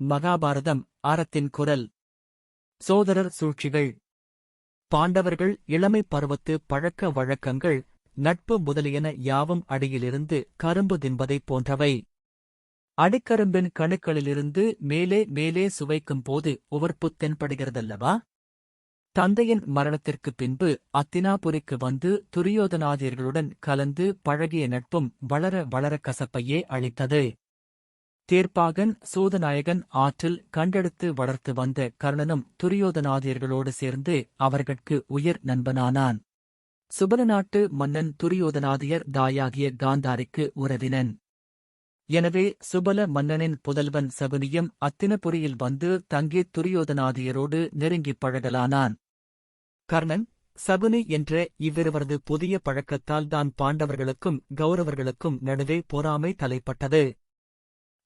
மகாபாரதம் அறத்தின் குரல். சோதரர் சூழ்ச்சிகள். பாண்டவர்கள் இளமை பருவத்து பழக்க வழக்கங்கள், நட்பு முதலியன யாவும் அடியிலிருந்து கரும்பு தின்பதைப் போன்றவை. அடிக்கரும்பின் கணுக்களிலிருந்து மேலே மேலே சுவைக்கும் போது உவர்ப்புத் தென்படுகிறதல்லவா? தந்தையின் மரணத்திற்குப் பின்பு அத்தினாபுரிக்கு வந்து துரியோதனாதியர்களுடன் கலந்து பழகிய நட்பும் வளர வளர கசப்பையே அளித்தது. தேர்ப்பாகன் சூதநாயகன் ஆற்றில் கண்டெடுத்து வளர்த்து வந்த கர்ணனும் துரியோதனாதியர்களோடு சேர்ந்து அவர்கட்கு உயிர் நண்பனானான். சுபல நாட்டு மன்னன் துரியோதனாதியர் தாயாகிய காந்தாரிக்கு உறவினன். எனவே சுபல மன்னனின் புதல்வன் சகுனியும் அத்தினபுரியில் வந்து தங்கி துரியோதனாதியரோடு நெருங்கிப் பழகலானான். கர்ணன், சகுனி என்ற இவ்விருவரது புதிய பழக்கத்தால் தான் பாண்டவர்களுக்கும் கௌரவர்களுக்கும் நடுவே பொறாமை தலைப்பட்டது.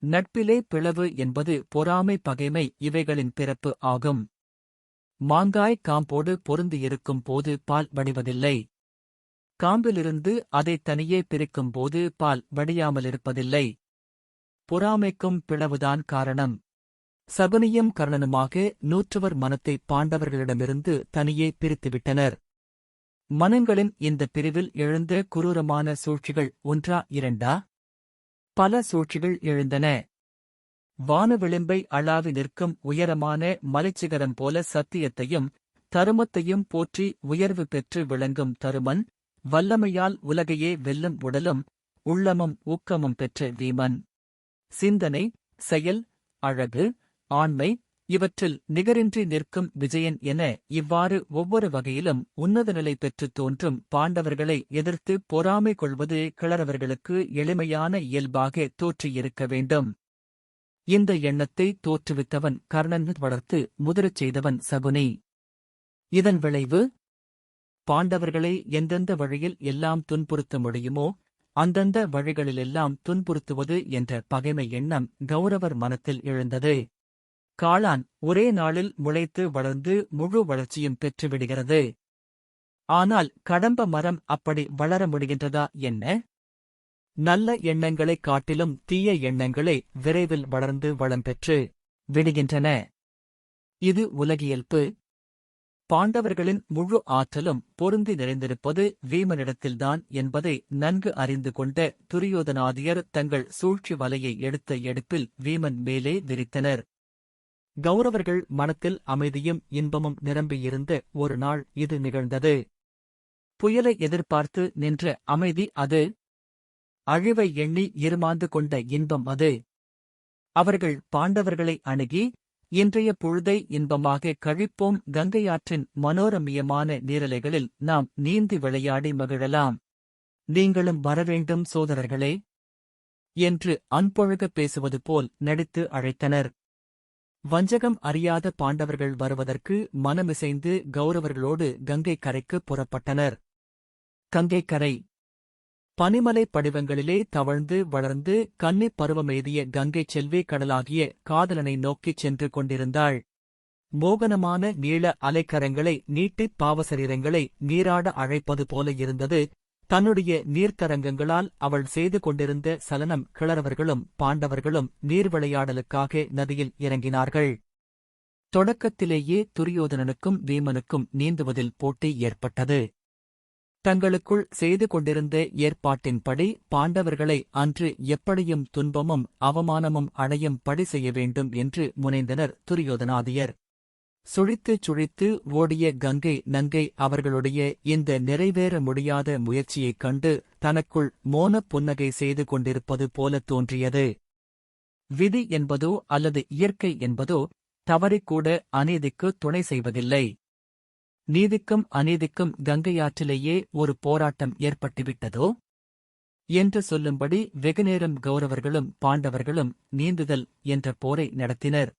நட்பிலே பிளவு என்பது பொறாமை பகைமை இவைகளின் பிறப்பு ஆகும். மாங்காய் காம்போடு பொருந்தியிருக்கும் போது பால் வடிவதில்லை. காம்பிலிருந்து அதைத் தனியே பிரிக்கும் போது பால் வடியாமலிருப்பதில்லை. பொறாமைக்கும் பிளவுதான் காரணம். சகுனியும் கர்ணனுமாக நூற்றுவர் மனத்தை பாண்டவர்களிடமிருந்து தனியே பிரித்துவிட்டனர். மனங்களின் இந்த பிரிவில் எழுந்த குரூரமான சூழ்ச்சிகள் ஒன்றா இரண்டா? பல சூழ்ச்சிகள் எழுந்தன. வான விளிம்பை அளாவி நிற்கும் உயரமான மலைச்சிகரம் போல சத்தியத்தையும் தருமத்தையும் போற்றி உயர்வு பெற்று விளங்கும் தருமன், வல்லமையால் உலகையே வெல்லும் உடலும் உள்ளமும் ஊக்கமும் பெற்ற வீமன், சிந்தனை, செயல், அழகு, ஆண்மை இவற்றில் நிகரின்றி நிற்கும் விஜயன் என இவ்வாறு ஒவ்வொரு வகையிலும் உன்னத நிலை பெற்றுத் தோன்றும் பாண்டவர்களை எதிர்த்து பொறாமை கொள்வது கிழறவர்களுக்கு எளிமையான இயல்பாக தோற்றியிருக்க வேண்டும். இந்த எண்ணத்தை தோற்றுவித்தவன் கர்ணன், வளர்த்து முதிரச் செய்தவன் சகுனி. இதன் விளைவு, பாண்டவர்களை எந்தெந்த வழியில் எல்லாம் துன்புறுத்த முடியுமோ அந்தந்த வழிகளிலெல்லாம் துன்புறுத்துவது என்ற பகைமை எண்ணம் கௌரவர் மனத்தில் எழுந்தது. காளான் ஒரே நாளில் முளைத்து வளர்ந்து முழு வளர்ச்சியும் பெற்றுவிடுகிறது. ஆனால் கடம்ப மரம் அப்படி வளர முடிகின்றதா என்ன? நல்ல எண்ணங்களைக் காட்டிலும் தீய எண்ணங்களே விரைவில் வளர்ந்து வளம் பெற்று விடுகின்றன. இது உலகியல்பு. பாண்டவர்களின் முழு ஆற்றலும் பொருந்தி நிறைந்திருப்பது வீமனிடத்தில்தான் என்பதை நன்கு அறிந்து கொண்ட துரியோதனாதியர் தங்கள் சூழ்ச்சி வலையை எடுத்த எடுப்பில் வீமன் மேலே விரித்தனர். கௌரவர்கள் மனத்தில் அமைதியும் இன்பமும் நிரம்பியிருந்த ஒரு நாள் இது நிகழ்ந்தது. புயலை எதிர்பார்த்து நின்ற அமைதி அது. அழிவை எண்ணி இருமாந்து கொண்ட இன்பம் அது. அவர்கள் பாண்டவர்களை அணுகி, இன்றைய பொழுதை இன்பமாக கழிப்போம், கங்கையாற்றின் மனோரமியமான நீரலைகளில் நாம் நீந்தி விளையாடி மகிழலாம். நீங்களும் வரவேண்டும் சோதரர்களே என்று அன்பொழுக பேசுவது போல் நடித்து அழைத்தனர். வஞ்சகம் அறியாத பாண்டவர்கள் வருவதற்கு மனமிசைந்து கௌரவர்களோடு கங்கை கரைக்கு புறப்பட்டனர். கங்கைக்கரை பனிமலை படிவங்களிலே தவழ்ந்து வளர்ந்து கன்னிப் பருவமெய்திய கங்கை செல்வி கடலாகிய காதலனை நோக்கிச் சென்று கொண்டிருந்தாள். மோகனமான நீள அலைக்கரங்களை நீட்டிப் பாவசரீரங்களை நீராட அழைப்பது போல இருந்தது. தன்னுடைய நீர்த்தரங்கங்களால் அவள் செய்து கொண்டிருந்த சலனம் கிழறவர்களும் பாண்டவர்களும் நீர் விளையாடலுக்காக நதியில் இறங்கினார்கள். தொடக்கத்திலேயே துரியோதனனுக்கும் வீமனுக்கும் நீந்துவதில் போட்டி ஏற்பட்டது. தங்களுக்குள் செய்து கொண்டிருந்த ஏற்பாட்டின்படி பாண்டவர்களை அன்று எப்படியும் துன்பமும் அவமானமும் அடையும் படி செய்ய வேண்டும் என்று முனைந்தனர் துரியோதனாதியர். சுழித்துச் சுழித்து ஓடிய கங்கை நங்கை அவர்களுடைய இந்த நிறைவேற முடியாத முயற்சியைக் கண்டு தனக்குள் மோனப் புன்னகை செய்து கொண்டிருப்பது போல தோன்றியது. விதி என்பதோ அல்லது இயற்கை என்பதோ தவறிக்கூட அநீதிக்கு துணை செய்வதில்லை. நீதிக்கும் அநீதிக்கும் கங்கையாற்றிலேயே ஒரு போராட்டம் ஏற்பட்டுவிட்டதோ என்று சொல்லும்படி வெகுநேரம் கௌரவர்களும் பாண்டவர்களும் நீந்துதல் என்ற போரை நடத்தினர்.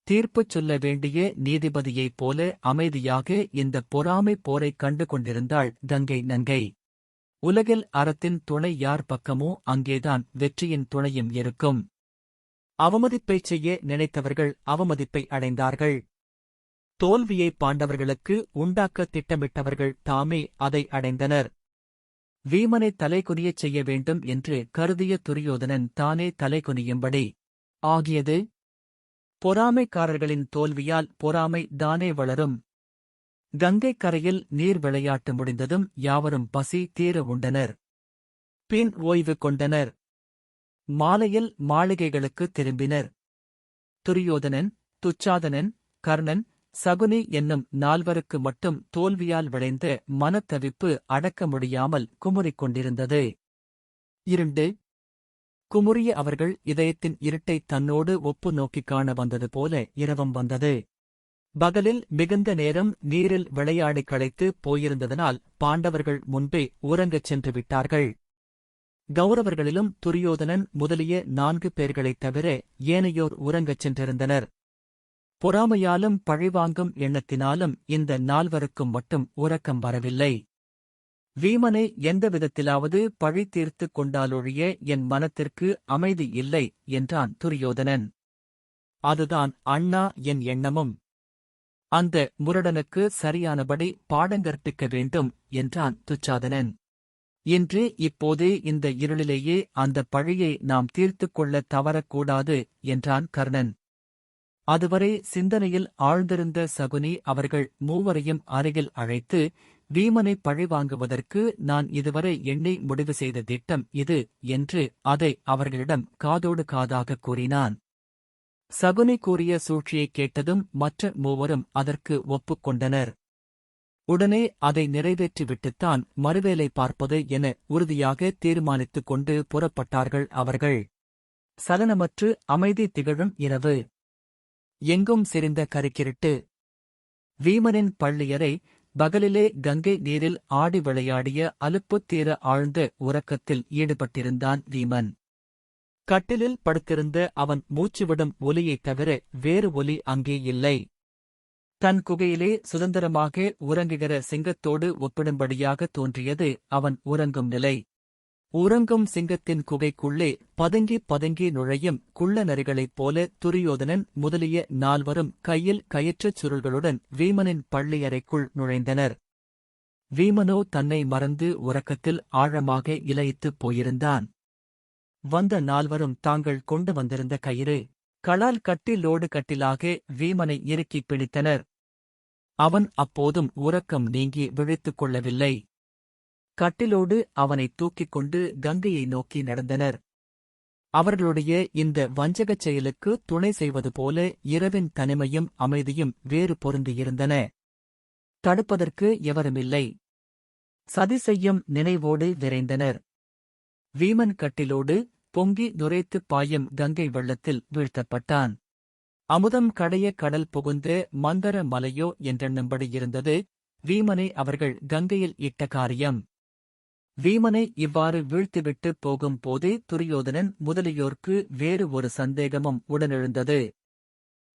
தீர்ப்புச் சொல்ல வேண்டிய நீதிபதியைப் போல அமைதியாக இந்த பொறாமை போரைக் கண்டு கொண்டிருந்தாள் கங்கை நங்கை. உலகில் அறத்தின் துணை யார் பக்கமோ அங்கேதான் வெற்றியின் துணையும் இருக்கும். அவமதிப்பைச் செய்ய நினைத்தவர்கள் அவமதிப்பை அடைந்தார்கள். தோல்வியை பாண்டவர்களுக்கு உண்டாக்க திட்டமிட்டவர்கள் தாமே அதை அடைந்தனர். வீமனை தலைகுனியச் செய்ய வேண்டும் என்று கருதிய துரியோதனன் தானே தலைகுனியும்படி ஆகியது. பொறாமைக்காரர்களின் தோல்வியால் பொறாமை தானே வளரும். கங்கை கரையில் நீர் விளையாட்டு முடிந்ததும் யாவரும் பசி தீர உண்டனர். பின் ஓய்வு கொண்டனர். மாலையில் மாளிகைகளுக்கு திரும்பினர். துரியோதனன், துச்சாதனன், கர்ணன், சகுனி என்னும் 4 மட்டும் தோல்வியால் விளைந்த மனத்தவிப்பு அடக்க முடியாமல் குமுறிக் கொண்டிருந்தது. 2. குமுறிய அவர்கள் இதயத்தின் இருட்டை தன்னோடு ஒப்பு நோக்கிக் காண வந்தது போல இரவும் வந்தது. பகலில் மிகுந்த நேரம் நீரில் விளையாடிக் களைத்து போயிருந்ததனால் பாண்டவர்கள் முன்பே உறங்கச் சென்று விட்டார்கள். கௌரவர்களிலும் துரியோதனன் முதலிய 4 பேர்களைத் தவிர ஏனையோர் உறங்கச் சென்றிருந்தனர். பொறாமையாலும் பழிவாங்கும் எண்ணத்தினாலும் இந்த 4 மட்டும் உறக்கம் வரவில்லை. வீமனை எந்த விதத்திலாவது பழி தீர்த்துக் கொண்டாலொழிய என் மனத்திற்கு அமைதி இல்லை என்றான் துரியோதனன். அதுதான் அண்ணா என் எண்ணமும். அந்த முரடனுக்கு சரியானபடி பாடங்கற்பிக்க வேண்டும் என்றான் துச்சாதனன். இன்று இப்போதே இந்த இருளிலேயே அந்த பழியை நாம் தீர்த்துக் கொள்ளத் தவறக்கூடாது என்றான் கர்ணன். அதுவரை சிந்தனையில் ஆழ்ந்திருந்த சகுனி அவர்கள் மூவரையும் அருகில் அழைத்து, வீமனை பழிவாங்குவதற்கு நான் இதுவரை எண்ணி முடிவு செய்த திட்டம் இது என்று அதை அவர்களிடம் காதோடு காதாக கூறினான். சகுனி கூறிய சூழ்ச்சியைக் கேட்டதும் மற்ற மூவரும் அதற்கு ஒப்புக்கொண்டனர். உடனே அதை நிறைவேற்றிவிட்டுத்தான் மறுவேலை பார்ப்பது என உறுதியாக தீர்மானித்துக் கொண்டு புறப்பட்டார்கள் அவர்கள். சலனமற்று அமைதி திகழும் இரவு. எங்கும் செறிந்த கருக்கிருட்டு. வீமனின் பள்ளியறை பகலிலே கங்கை நீரில் ஆடி விளையாடிய அலுப்புத் தீர ஆழ்ந்த உறக்கத்தில் ஈடுபட்டிருந்தான் வீமன். கட்டிலில் படுத்திருந்த அவன் மூச்சுவிடும் ஒலியைத் தவிர வேறு ஒலி அங்கே இல்லை. தன் குகையிலே சுதந்திரமாக உறங்குகிற சிங்கத்தோடு ஒப்பிடும்படியாக தோன்றியது அவன் உறங்கும் நிலை. உறங்கும் சிங்கத்தின் குகைக்குள்ளே பதுங்கி பதுங்கி நுழையும் குள்ள நரிகளைப் போல துரியோதனன் முதலிய 4 கையில் கயிற்றுச் சுருள்களுடன் வீமனின் பள்ளியறைக்குள் நுழைந்தனர். வீமனோ தன்னை மறந்து உறக்கத்தில் ஆழமாக இலயித்துப் போயிருந்தான். வந்த 4 தாங்கள் கொண்டு வந்திருந்த கயிறு களால் கட்டிலோடு கட்டிலாக வீமனை இறுக்கிப் பிடித்தனர். அவன் அப்போதும் உறக்கம் நீங்கி விழித்துக் கொள்ளவில்லை. கட்டிலோடு அவனைத் தூக்கிக் கொண்டு கங்கையை நோக்கி நடந்தனர். அவர்களுடைய இந்த வஞ்சகச் செயலுக்கு துணை செய்வது போல இரவின் தனிமையும் அமைதியும் வேறு பொருந்தியிருந்தன. தடுப்பதற்கு எவருமில்லை. சதி செய்யும் நினைவோடு விரைந்தனர். வீமன் கட்டிலோடு பொங்கி நுரைத்துப் பாயும் கங்கை வெள்ளத்தில் வீழ்த்தப்பட்டான். அமுதம் கடைய கடல் புகுந்த மந்தர மலையோ என்றெண்ணும்படி இருந்தது வீமனை அவர்கள் கங்கையில் இட்ட காரியம். வீமனை இவ்வாறு வீழ்த்திவிட்டுப் போகும் போதே துரியோதனன் முதலியோர்க்கு வேறு ஒரு சந்தேகமும் உடனெழுந்தது.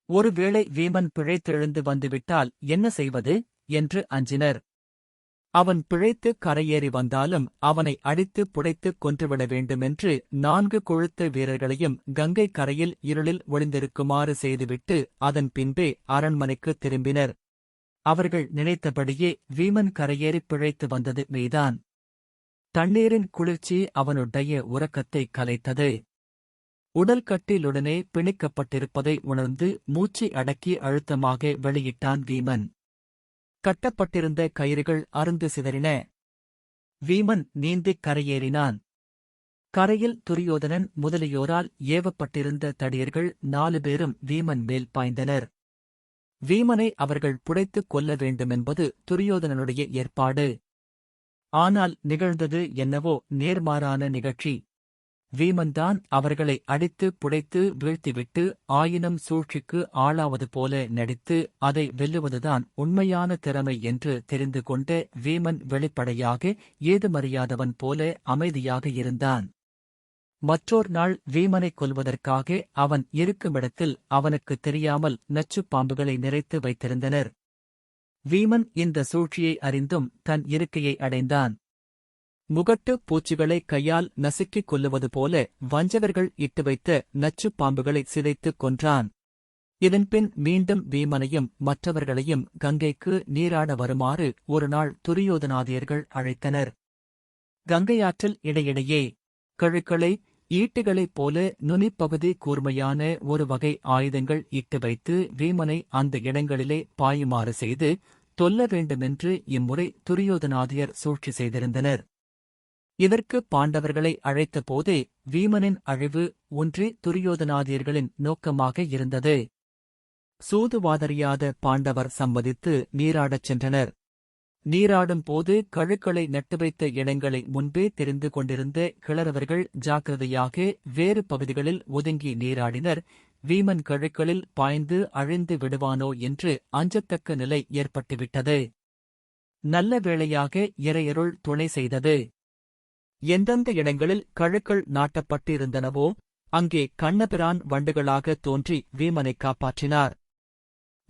ஒருவேளை வீமன் பிழைத்தெழுந்து வந்துவிட்டால் என்ன செய்வது என்று அஞ்சினர். அவன் பிழைத்து கரையேறி வந்தாலும் அவனை அடித்துப் புடைத்துக் கொன்றுவிட வேண்டுமென்று 4 கொழுத்த வீரர்களையும் கங்கை கரையில் இருளில் ஒளிந்திருக்குமாறு செய்துவிட்டு அதன் பின்பே அரண்மனைக்குத் திரும்பினர். அவர்கள் நினைத்தபடியே வீமன் கரையேறிப் பிழைத்து வந்தது மெய்தான். தண்ணீரின் குளிர்ச்சி அவனுடைய உறக்கத்தைக் கலைத்தது. உடல் கட்டிலுடனே பிணிக்கப்பட்டிருப்பதை உணர்ந்து மூச்சை அடக்கி அழுத்தமாக வெளியிட்டான் வீமன். கட்டப்பட்டிருந்த கயிறுகள் அறுந்து சிதறின. வீமன் நீந்திக் கரையேறினான். கரையில் துரியோதனன் முதலியோரால் ஏவப்பட்டிருந்த தடியர்கள் 4 பேரும் வீமன் மேல் பாய்ந்தனர். வீமனை அவர்கள் புடைத்துக் கொல்ல வேண்டுமென்பது துரியோதனனுடைய ஏற்பாடு. ஆனால் நிகழ்ந்தது என்னவோ நேர்மாறான நிகழ்ச்சி. வீமன்தான் அவர்களை அடித்து புடைத்து வீழ்த்திவிட்டு ஆயினும் சூழ்ச்சிக்கு ஆளாவது போல நடித்து அதை வெல்லுவதுதான் உண்மையான திறமை என்று தெரிந்து கொண்ட வீமன் வெளிப்படையாக ஏதுமறியாதவன் போல அமைதியாக இருந்தான். மற்றோர் நாள் வீமனைக் கொல்வதற்காக அவன் இருக்குமிடத்தில் அவனுக்குத் தெரியாமல் நச்சுப் பாம்புகளை நிறைத்து வைத்திருந்தனர். வீமன் இந்த சூழ்ச்சியை அறிந்தும் தன் இருக்கையை அடைந்தான். முகட்டுப் பூச்சிகளை கையால் நசுக்கிக் கொல்லுவது போல வஞ்சகர்கள் இட்டு வைத்த நச்சுப் பாம்புகளை சிதைத்துக் கொன்றான். இதன்பின் மீண்டும் வீமனையும் மற்றவர்களையும் கங்கைக்கு நீராட வருமாறு ஒருநாள் துரியோதனாதியர்கள் அழைத்தனர். கங்கையாற்றில் இடையிடையே கழுக்களை ஈட்டிகளைப் போல நுனிப்பகுதி கூர்மையான ஒரு வகை ஆயுதங்கள் இட்டு வைத்து வீமனை அந்த இடங்களிலே பாயுமாறு செய்து தொல்ல வேண்டுமென்று இம்முறை துரியோதனாதியர் சூழ்ச்சி செய்திருந்தனர். இதற்கு பாண்டவர்களை அழைத்தபோதே வீமனின் அழிவு ஒன்றே துரியோதனாதியர்களின் நோக்கமாக இருந்தது. சூதுவாதறியாத பாண்டவர் சம்மதித்து நீராடச் சென்றனர். நீராடும் போது கழுக்களை நட்டு வைத்த இடங்களை முன்பே தெரிந்து கொண்டிருந்த கிழறவர்கள் ஜாக்கிரதையாக வேறு பகுதிகளில் ஒதுங்கி நீராடினர். வீமன் கழுக்களில் பாய்ந்து அழிந்து விடுவானோ என்று அஞ்சத்தக்க நிலை ஏற்பட்டுவிட்டது. நல்ல வேளையாக இறையருள் துணை செய்தது. எந்தெந்த இடங்களில் கழுக்கள் நாட்டப்பட்டிருந்தனவோ அங்கே கண்ணபிரான் வண்டுகளாக தோன்றி வீமனைக் காப்பாற்றினார்.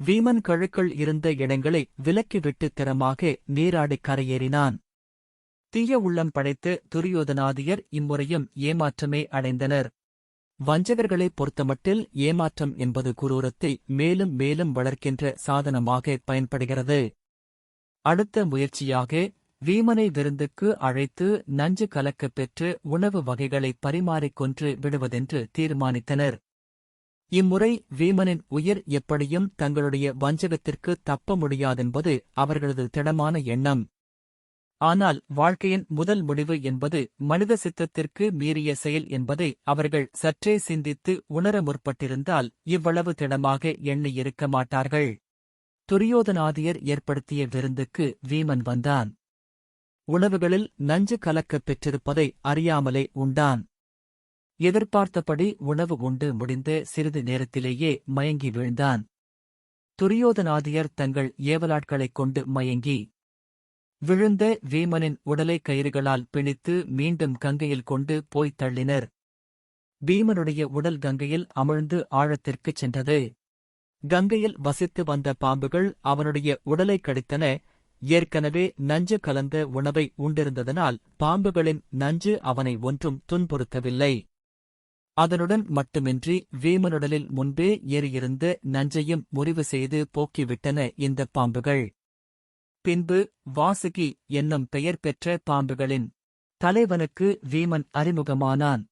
வீமன் கழுக்கள் இருந்த இடங்களை விலக்கிவிட்டு திறமாக நீராடிக் கரையேறினான். தீய உள்ளம் படைத்த துரியோதனாதியர் இம்முறையும் ஏமாற்றமே அடைந்தனர். வஞ்சகர்களைப் பொறுத்தமட்டில் ஏமாற்றம் என்பது குரூரத்தை மேலும் மேலும் வளர்க்கின்ற சாதனமாக பயன்படுகிறது. அடுத்த முயற்சியாக வீமனை விருந்துக்கு அழைத்து நஞ்சு கலக்கப் பெற்று உணவு வகைகளை பரிமாறிக் கொன்று விடுவதென்று தீர்மானித்தனர். இம்முறை வீமனின் உயிர் எப்படியும் தங்களுடைய வஞ்சகத்திற்கு தப்ப முடியாதென்பது அவர்களது திடமான எண்ணம். ஆனால் வாழ்க்கையின் முதல் முடிவு என்பது மனித சித்தத்திற்கு மீறிய செயல் என்பதை அவர்கள் சற்றே சிந்தித்து உணர முற்பட்டிருந்தால் இவ்வளவு திடமாக எண்ணியிருக்க மாட்டார்கள். துரியோதனாதியர் ஏற்படுத்திய விருந்துக்கு வீமன் வந்தான். உணவுகளில் நஞ்சு கலக்கப் பெற்றிருப்பதை அறியாமலே உண்டான். எதிர்பார்த்தபடி உணவு உண்டு முடிந்த சிறிது நேரத்திலேயே மயங்கி வீழ்ந்தான். துரியோதனாதியர் தங்கள் ஏவலாட்களைக் கொண்டு மயங்கி விழுந்த வீமனின் உடலை கயிறுகளால் பிணித்து மீண்டும் கங்கையில் கொண்டு போய்த் தள்ளினர். பீமனுடைய உடல் கங்கையில் அமிழ்ந்து ஆழத்திற்குச் சென்றது. கங்கையில் வசித்து வந்த பாம்புகள் அவனுடைய உடலைக் கடித்தன. ஏற்கனவே நஞ்சு கலந்த உணவை உண்டிருந்ததனால் பாம்புகளின் நஞ்சு அவனை ஒன்றும் துன்புறுத்தவில்லை. அதனுடன் மட்டுமின்றி வீமனுடலில் முன்பே ஏறியிருந்த நஞ்சையும் முறிவு செய்து போக்கிவிட்டன இந்தப் பாம்புகள். பின்பு வாசுகி என்னும் பெயர் பெற்ற பாம்புகளின் தலைவனுக்கு வீமன் அறிமுகமானான்.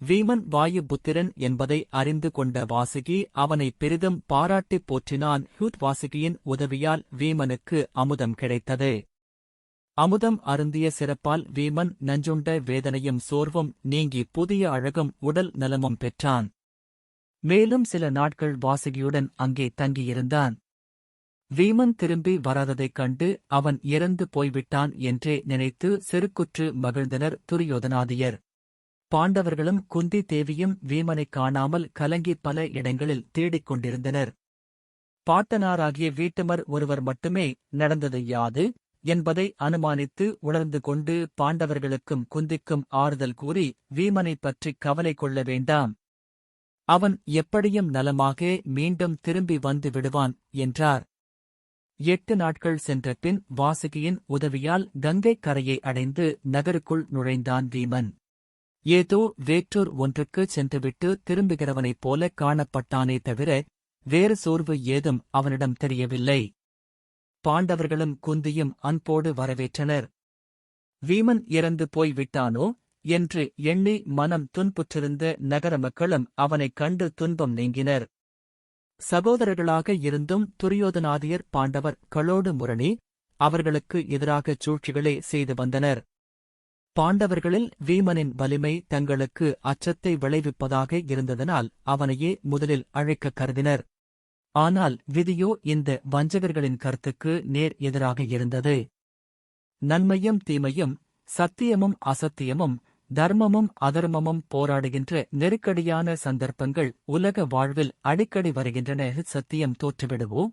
வீமன் வாயு புத்திரன் என்பதை அறிந்து கொண்ட வாசுகி அவனை பெரிதும் பாராட்டிப் போற்றினான். வாசுகியின் உதவியால் வீமனுக்கு அமுதம் கிடைத்தது. அமுதம் அருந்திய சிறப்பால் வீமன் நஞ்சுண்ட வேதனையும் சோர்வும் நீங்கி புதிய அழகும் உடல் நலமும் பெற்றான். மேலும் சில நாட்கள் வாசுகியுடன் அங்கே தங்கியிருந்தான். வீமன் திரும்பி வராததைக் கண்டு அவன் இறந்து போய்விட்டான் என்றே நினைத்து செருக்குற்று மகிழ்ந்தனர் துரியோதனாதியர். பாண்டவர்களும் குந்தி தேவியும் வீமனைக் காணாமல் கலங்கி பல இடங்களில் தேடிக் கொண்டிருந்தனர். பாட்டனாராகிய வீட்டுமர் ஒருவர் மட்டுமே நடந்தது யாது என்பதை அனுமானித்து உணர்ந்து கொண்டு பாண்டவர்களுக்கும் குந்திக்கும் ஆறுதல் கூறி வீமனைப் பற்றிக் கவலை கொள்ள வேண்டாம், அவன் எப்படியும் நலமாக மீண்டும் திரும்பி வந்து விடுவான் என்றார். 8 நாட்கள் சென்ற பின் வாசுகியின் உதவியால் கங்கைக் கரையை அடைந்து நகருக்குள் நுழைந்தான் வீமன். ஏதோ வேற்றூர் ஒன்றுக்குச் சென்றுவிட்டு திரும்புகிறவனைப் போல காணப்பட்டானே தவிர வேறு சோர்வு ஏதும் அவனிடம் தெரியவில்லை. பாண்டவர்களும் குந்தியும் அன்போடு வரவேற்றனர். வீமன் இறந்து போய் விட்டானோ என்று எண்ணி மனம் துன்புற்றிருந்த நகர மக்களும் அவனைக் கண்டு துன்பம் நீங்கினர். சகோதரர்களாக இருந்தும் துரியோதனாதியர் பாண்டவர் களோடு முரணி அவர்களுக்கு எதிராகச் சூழ்ச்சிகளே செய்து வந்தனர். பாண்டவர்களில் வீமனின் வலிமை தங்களுக்கு அச்சத்தை விளைவிப்பதாக இருந்ததனால் அவனையே முதலில் அழைக்கக் கருதினர். ஆனால் விதியோ இந்த வஞ்சகர்களின் கருத்துக்கு நேர் எதிராக இருந்தது. நன்மையும் தீமையும், சத்தியமும் அசத்தியமும், தர்மமும் அதர்மமும் போராடுகின்ற நெருக்கடியான சந்தர்ப்பங்கள் உலக வாழ்வில் அடிக்கடி வருகின்றன. சத்தியம் தோற்றுவிடுவோ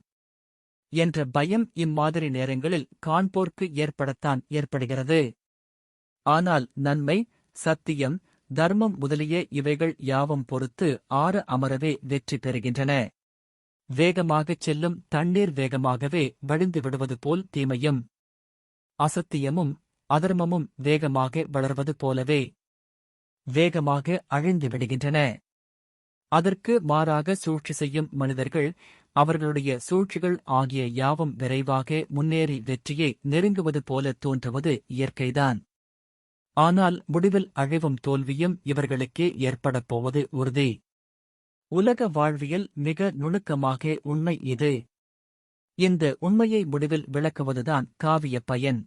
என்ற பயம் இம்மாதிரி நேரங்களில் காண்போர்க்கு ஏற்படத்தான் ஏற்படுகிறது. ஆனால் நன்மை, சத்தியம், தர்மம் முதலிய இவைகள் யாவும் பொறுத்து ஆற அமரவே வெற்றி பெறுகின்றன. வேகமாகச் செல்லும் தண்ணீர் வேகமாகவே வழிந்து விடுவது போல் தீமையும் அசத்தியமும் அதர்மமும் வேகமாக வளர்வது போலவே வேகமாக அழிந்து விடுகின்றன. அதற்கு மாறாக சூழ்ச்சி செய்யும் மனிதர்கள் அவர்களுடைய சூழ்ச்சிகள் ஆகிய யாவும் விரைவாக முன்னேறி வெற்றியை நெருங்குவது போல தோன்றுவது இயற்கைதான். ஆனால் முடிவில் அழிவும் தோல்வியும் இவர்களுக்கே ஏற்படப் போவது உறுதி. உலக வாழ்வியல் மிக நுணுக்கமாக உண்மை இது. இந்த உண்மையை முடிவில் விளக்குவதுதான் காவிய பயன்.